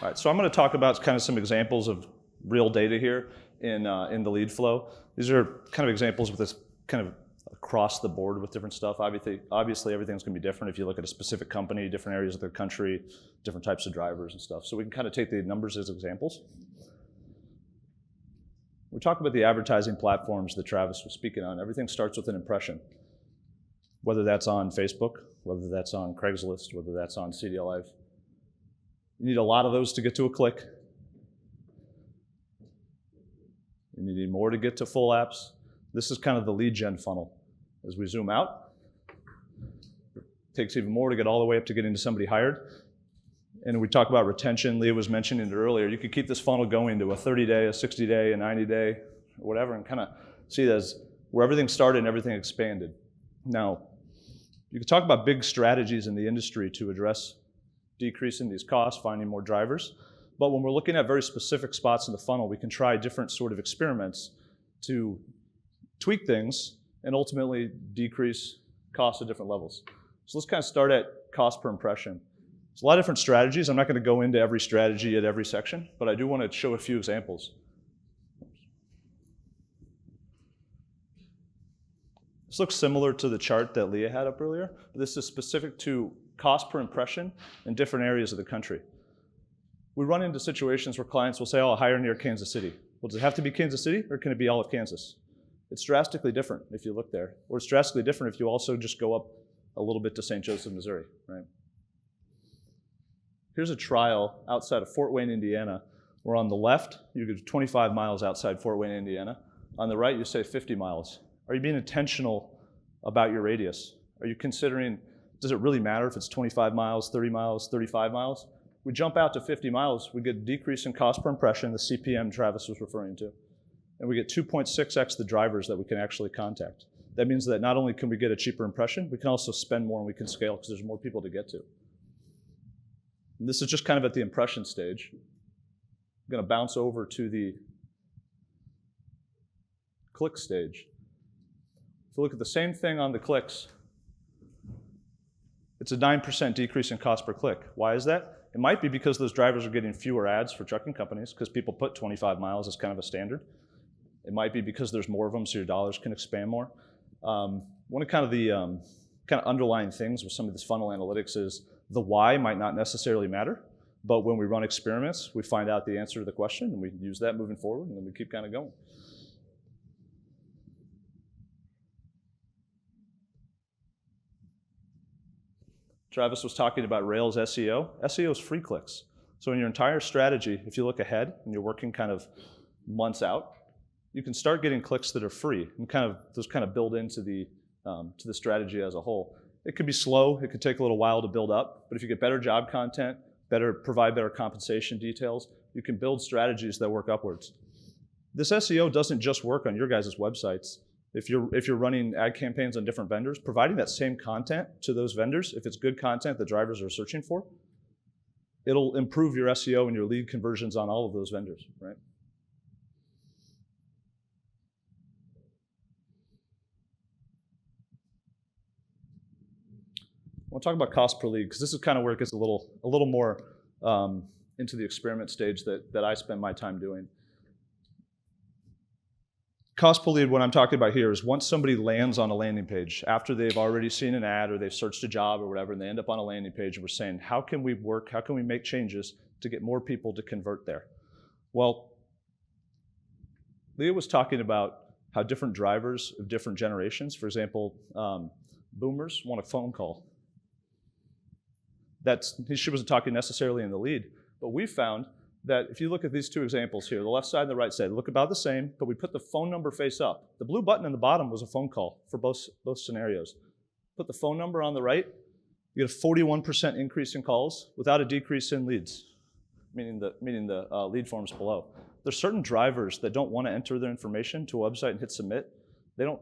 All right, so I'm going to talk about kind of some examples of real data here in the lead flow. These are kind of examples with this kind of across the board with different stuff. Obviously everything's going to be different if you look at a specific company, different areas of the country, different types of drivers and stuff. So we can kind of take the numbers as examples. We talk about the advertising platforms that Travis was speaking on. Everything starts with an impression, whether that's on Facebook, whether that's on Craigslist, whether that's on CDLLife. You need a lot of those to get to a click. You need more to get to full apps. This is kind of the lead gen funnel. As we zoom out, it takes even more to get all the way up to getting to somebody hired. And we talk about retention. Leah was mentioning it earlier. You could keep this funnel going to a 30-day, a 60-day, a 90-day, or whatever, and kind of see it as where everything started and everything expanded. Now, you could talk about big strategies in the industry to address decreasing these costs, finding more drivers. But when we're looking at very specific spots in the funnel, we can try different sort of experiments to tweak things and ultimately decrease costs at different levels. So let's kind of start at cost per impression. There's a lot of different strategies. I'm not going to go into every strategy at every section, but I do want to show a few examples. This looks similar to the chart that Leah had up earlier. This is specific to cost per impression in different areas of the country. We run into situations where clients will say, oh, I'll hire near Kansas City. Well, does it have to be Kansas City, or can it be all of Kansas? It's drastically different if you look there, or it's drastically different if you also just go up a little bit to St. Joseph, Missouri, right? Here's a trial outside of Fort Wayne, Indiana, where on the left, you go 25 miles outside Fort Wayne, Indiana. On the right, you say 50 miles. Are you being intentional about your radius? Are you considering, does it really matter if it's 25 miles, 30 miles, 35 miles? We jump out to 50 miles, we get a decrease in cost per impression, the CPM Travis was referring to, and we get 2.6x the drivers that we can actually contact. That means that not only can we get a cheaper impression, we can also spend more and we can scale because there's more people to get to. And this is just kind of at the impression stage. I'm going to bounce over to the click stage. If you look at the same thing on the clicks, it's a 9% decrease in cost per click. Why is that? It might be because those drivers are getting fewer ads for trucking companies because people put 25 miles as kind of a standard. It might be because there's more of them so your dollars can expand more. One of kind of the kind of underlying things with some of this funnel analytics is the why might not necessarily matter, but when we run experiments, we find out the answer to the question and we use that moving forward and then we keep kind of going. Travis was talking about Rails SEO. SEO is free clicks. So in your entire strategy, if you look ahead and you're working kind of months out, you can start getting clicks that are free and those kind of build into the to the strategy as a whole. It could be slow, it could take a little while to build up, but if you get better job content, provide better compensation details, you can build strategies that work upwards. This SEO doesn't just work on your guys' websites. If you're running ad campaigns on different vendors, providing that same content to those vendors, if it's good content that drivers are searching for, it'll improve your SEO and your lead conversions on all of those vendors, right? I want to talk about cost per lead because this is kind of where it gets a little more into the experiment stage that I spend my time doing. Cost per lead, what I'm talking about here is once somebody lands on a landing page, after they've already seen an ad or they've searched a job or whatever, and they end up on a landing page, and we're saying, how can we work, how can we make changes to get more people to convert there? Well, Leah was talking about how different drivers of different generations, for example, boomers want a phone call. She wasn't talking necessarily in the lead, but we found that if you look at these two examples here, the left side and the right side look about the same, but we put the phone number face up. The blue button in the bottom was a phone call for both scenarios. Put the phone number on the right, you get a 41% increase in calls without a decrease in leads, meaning the lead forms below. There's certain drivers that don't want to enter their information to a website and hit submit. They want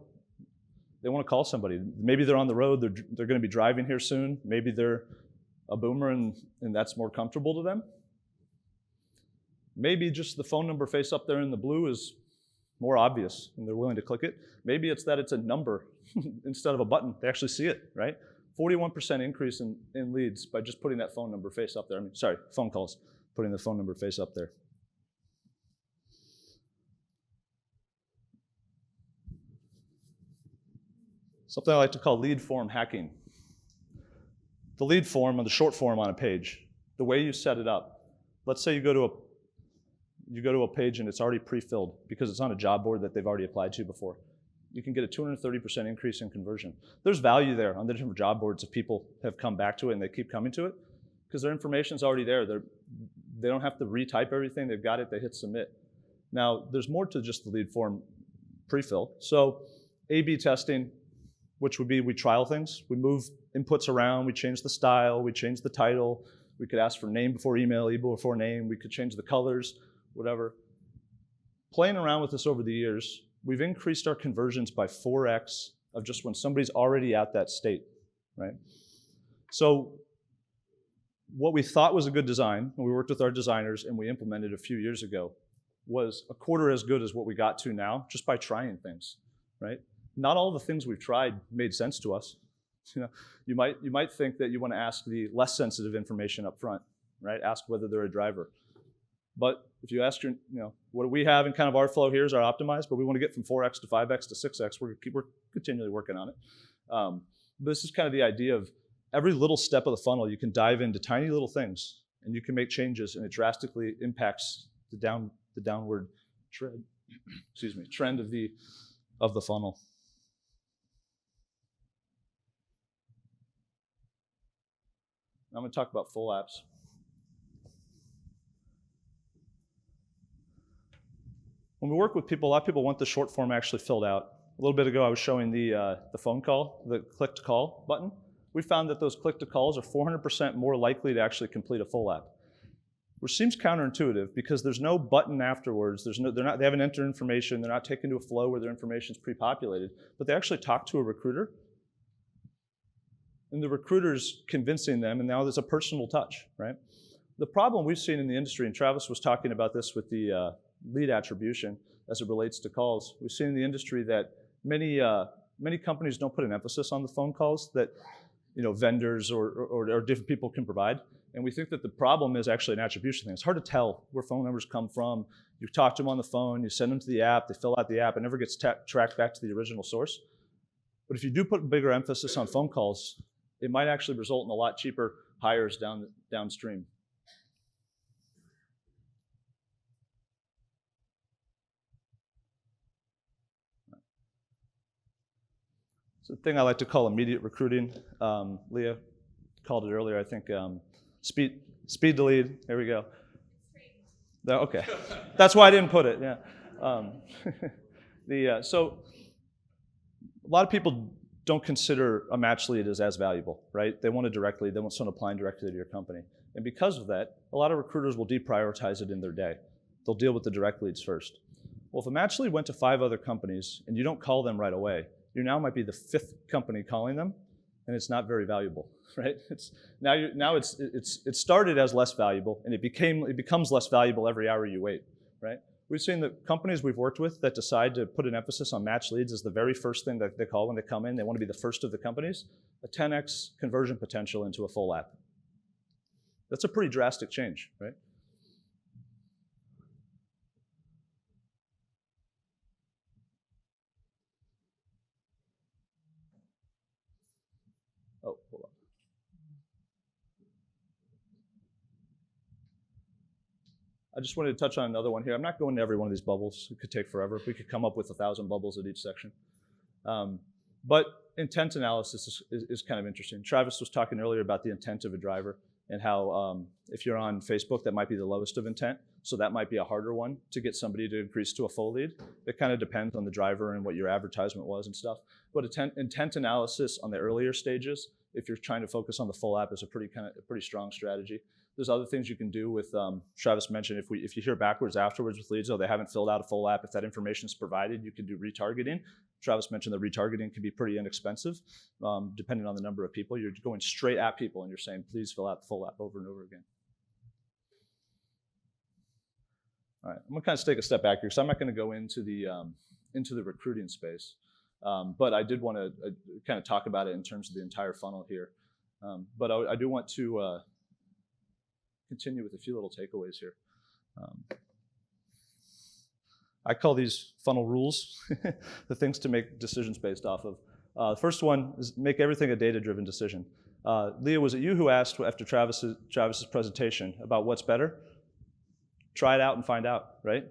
to call somebody. Maybe they're on the road, they're going to be driving here soon. Maybe they're a boomer and that's more comfortable to them. Maybe just the phone number face up there in the blue is more obvious and they're willing to click it. Maybe it's that it's a number instead of a button. They actually see it, right? 41% increase in leads by just putting that phone number face up there. Phone calls. putting the phone number face up there. Something I like to call lead form hacking. The lead form, or the short form on a page, the way you set it up. Let's say you go to a page and it's already pre-filled because it's on a job board that they've already applied to before. You can get a 230% increase in conversion. There's value there on the different job boards if people have come back to it and they keep coming to it because their information's already there. They don't have to retype everything. They've got it. They hit submit. Now, there's more to just the lead form pre-fill. So A/B testing, which would be we trial things. We move inputs around. We change the style. We change the title. We could ask for name before email, email before name. We could change the colors, whatever. Playing around with this over the years, we've increased our conversions by 4x of just when somebody's already at that state, right? So what we thought was a good design, when we worked with our designers and we implemented a few years ago, was a quarter as good as what we got to now just by trying things, right? Not all the things we've tried made sense to us. You might think that you want to ask the less sensitive information up front, right? Ask whether they're a driver. But if you ask what do we have in kind of our flow here is our optimized, but we want to get from 4x to 5x to 6x. We're continually working on it. But this is kind of the idea of every little step of the funnel, you can dive into tiny little things and you can make changes and it drastically impacts the downward trend, trend of the funnel. Now I'm going to talk about full apps. When we work with people, a lot of people want the short form actually filled out. A little bit ago, I was showing the phone call, the click to call button. We found that those click to calls are 400% more likely to actually complete a full app, which seems counterintuitive because there's no button afterwards. They haven't entered information. They're not taken to a flow where their information is pre-populated, but they actually talk to a recruiter. And the recruiter's convincing them, and now there's a personal touch, right? The problem we've seen in the industry, and Travis was talking about this with the lead attribution as it relates to calls. We've seen in the industry that many companies don't put an emphasis on the phone calls that vendors or different people can provide. And we think that the problem is actually an attribution thing. It's hard to tell where phone numbers come from. You talk to them on the phone, you send them to the app, they fill out the app, it never gets tracked back to the original source. But if you do put bigger emphasis on phone calls, it might actually result in a lot cheaper hires downstream. It's a thing I like to call immediate recruiting. Leah called it earlier, I think. Speed to lead. There we go. Okay, that's why I didn't put it. Yeah. So a lot of people don't consider a match lead as valuable, right? They want it directly. They want someone applying directly to your company. And because of that, a lot of recruiters will deprioritize it in their day. They'll deal with the direct leads first. Well, if a match lead went to 5 other companies and you don't call them right away, you now might be the 5th company calling them, and it's not very valuable, right? It started as less valuable, and it becomes less valuable every hour you wait, right? We've seen the companies we've worked with that decide to put an emphasis on match leads as the very first thing that they call when they come in. They want to be the first of the companies. A 10x conversion potential into a full app. That's a pretty drastic change, right? Oh, hold on. I just wanted to touch on another one here. I'm not going to every one of these bubbles. It could take forever. We could come up with 1,000 bubbles at each section. But intent analysis is kind of interesting. Travis was talking earlier about the intent of a driver and how if you're on Facebook, that might be the lowest of intent. So that might be a harder one to get somebody to increase to a full lead. It kind of depends on the driver and what your advertisement was and stuff. But intent analysis on the earlier stages, if you're trying to focus on the full app, is a pretty strong strategy. There's other things you can do with, Travis mentioned, if you hear backwards afterwards with leads, they haven't filled out a full app, if that information is provided, you can do retargeting. Travis mentioned that retargeting can be pretty inexpensive, depending on the number of people. You're going straight at people and you're saying, please fill out the full app over and over again. All right, I'm gonna kind of take a step back here, so I'm not gonna go into the recruiting space, but I did want to kind of talk about it in terms of the entire funnel here. But I do want to continue with a few little takeaways here. I call these funnel rules, the things to make decisions based off of. The first one is make everything a data-driven decision. Leah, was it you who asked after Travis's presentation about what's better? Try it out and find out, right?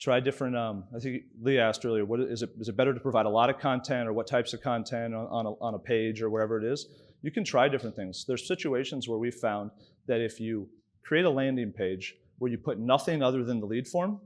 Try different, I think Leah asked earlier, is it better to provide a lot of content or what types of content on a page or wherever it is? You can try different things. There's situations where we've found that if you create a landing page where you put nothing other than the lead form,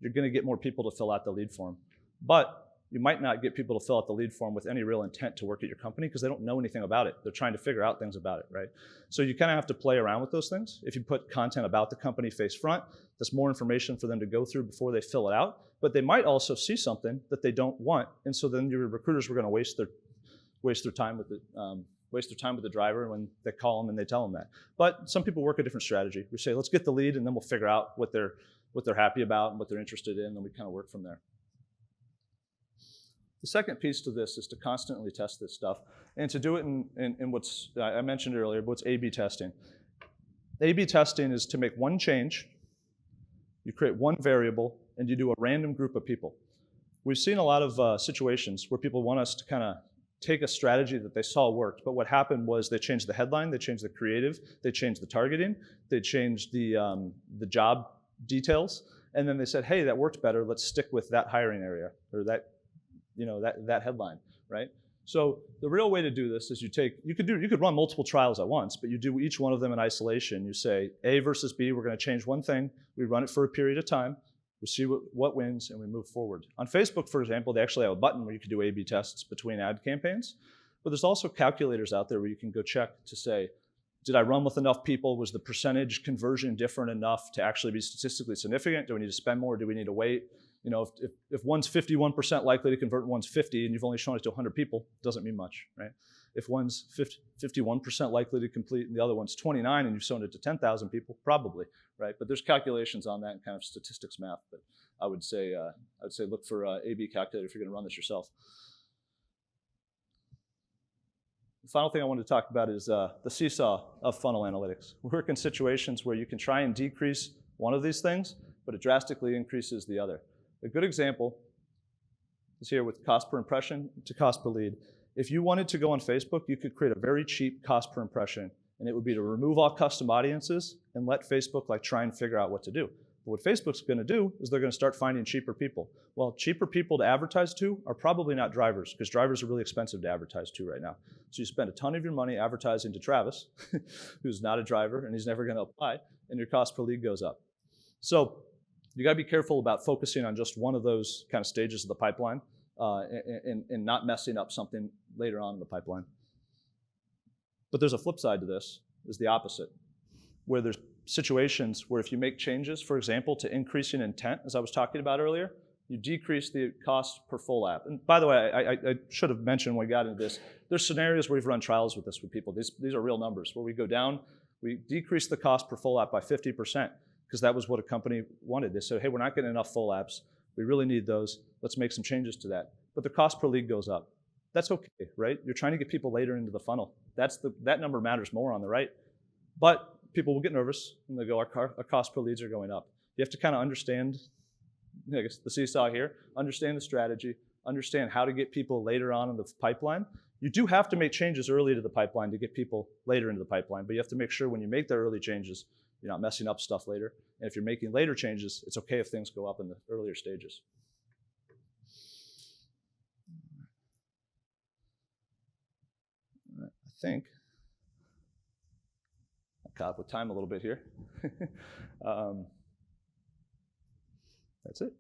you're going to get more people to fill out the lead form. But you might not get people to fill out the lead form with any real intent to work at your company because they don't know anything about it. They're trying to figure out things about it, right? So you kind of have to play around with those things. If you put content about the company face front, that's more information for them to go through before they fill it out. But they might also see something that they don't want, and so then your recruiters were going to waste their time with the driver when they call them and they tell them that. But some people work a different strategy. We say, let's get the lead, and then we'll figure out what they're happy about and what they're interested in, and we kind of work from there. The second piece to this is to constantly test this stuff, and to do it in what's, I mentioned earlier, but what's A/B testing. A/B testing is to make one change, you create one variable, and you do a random group of people. We've seen a lot of situations where people want us to kind of take a strategy that they saw worked, but what happened was they changed the headline, they changed the creative, they changed the targeting, they changed the job details, and then they said, hey, that worked better, let's stick with that hiring area, or that headline, right? So the real way to do this is you could run multiple trials at once, but you do each one of them in isolation. You say A versus B, we're going to change one thing, we run it for a period of time, we see what wins, and we move forward. On Facebook, for example, they actually have a button where you can do A/B tests between ad campaigns, but there's also calculators out there where you can go check to say, did I run with enough people? Was the percentage conversion different enough to actually be statistically significant? Do we need to spend more? Do we need to wait? You know, if one's 51% likely to convert and one's 50 and you've only shown it to 100 people, it doesn't mean much, right? If one's 51% likely to complete and the other one's 29 and you've shown it to 10,000 people, probably, right? But there's calculations on that and kind of statistics math. But I would say look for A/B calculator if you're going to run this yourself. The final thing I wanted to talk about is the seesaw of funnel analytics. We work in situations where you can try and decrease one of these things, but it drastically increases the other. A good example is here with cost per impression to cost per lead. If you wanted to go on Facebook, you could create a very cheap cost per impression, and it would be to remove all custom audiences and let Facebook try and figure out what to do. But what Facebook's going to do is they're going to start finding cheaper people. Well, cheaper people to advertise to are probably not drivers, because drivers are really expensive to advertise to right now. So you spend a ton of your money advertising to Travis, who's not a driver and he's never going to apply, and your cost per lead goes up. So you got to be careful about focusing on just one of those kind of stages of the pipeline and not messing up something later on in the pipeline. But there's a flip side to this, is the opposite, where there's situations where if you make changes, for example, to increasing intent, as I was talking about earlier, you decrease the cost per full app. And by the way, I should have mentioned when we got into this, there's scenarios where we've run trials with this with people. These are real numbers, where we go down, we decrease the cost per full app by 50%, because that was what a company wanted. They said, hey, we're not getting enough full apps. We really need those. Let's make some changes to that. But the cost per lead goes up. That's okay, right? You're trying to get people later into the funnel. That number matters more on the right. But people will get nervous and they go, our cost per leads are going up. You have to kind of understand, I guess, the seesaw here, understand the strategy, understand how to get people later on in the pipeline. You do have to make changes early to the pipeline to get people later into the pipeline, but you have to make sure when you make the early changes, you're not messing up stuff later. And if you're making later changes, it's okay if things go up in the earlier stages. I think I caught up with time a little bit here. That's it.